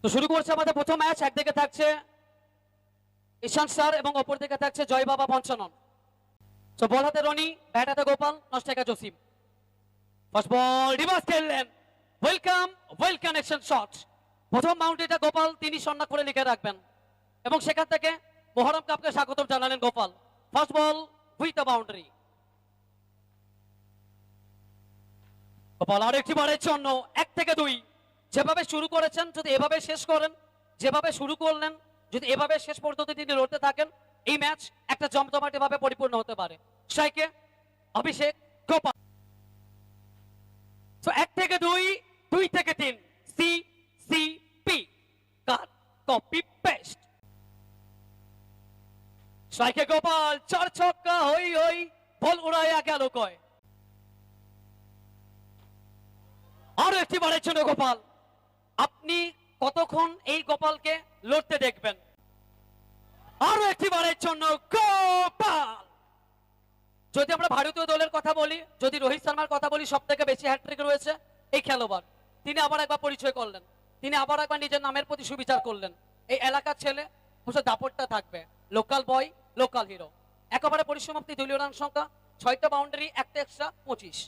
তো শুরু করছে আমাদের প্রথম ম্যাচ। একদিকে থাকছে ঈশান স্যার এবং অপর দিকে থাকছে জয় বাবা পঞ্চানন। তো বল হাতে রনি, ব্যাট হাতে Gopal, non-striker Jasim. First ball reverse খেললেন, ওয়েলকাম ওয়েল কানেকশন শট। প্রথম বাউন্ডারিটা গোপাল তিনি সন্না করে লিখে রাখবেন এবং সেখান থেকে মহরম কাপকে স্বাগতম জানালেন Gopal. First ball with the boundary. Gopal আরেকটি বারের জন্য 1 থেকে 2। যেভাবে শুরু করেছেন যদি এভাবে শেষ করেন, যেভাবে শুরু করলেন যদি এভাবে শেষ পর্যন্ত তিনি লড়তে থাকেন, এই ম্যাচ একটা জমজমাটে ভাবে পরিপূর্ণ হতে পারে। স্ট্রাইকে অভিষেক গোপাল। তো 1 থেকে 2, 2 থেকে 3, C C P, cut copy paste. স্ট্রাইকে গোপাল, 4 ছক্কা, হই হই, বল উড়াইয়া গেল কয়। আরো একটি বারের জন্য গোপাল। আপনি কতক্ষণ এই গোপালকে লড়তে দেখবেন? আরো একটি বারের জন্য গোপাল। যদি আমরা ভারতীয় দলের কথা বলি, যদি রোহিত শর্মার কথা বলি, সব থেকে বেশি হ্যাট্রিক রয়েছে এই খেলোয়াড়। তিনি আবার একবার পরিচয় করলেন, তিনি আবার একবার নিজের নামের প্রতি সুবিচার করলেন। এই এলাকার ছেলে অবশ্য দাপটটা থাকবে, লোকাল বয় লোকাল হিরো। একেবারে পরিসমাপ্তি, দলীয় রান সংখ্যা 6টা বাউন্ডারি, 1টা এক্সট্রা, 25।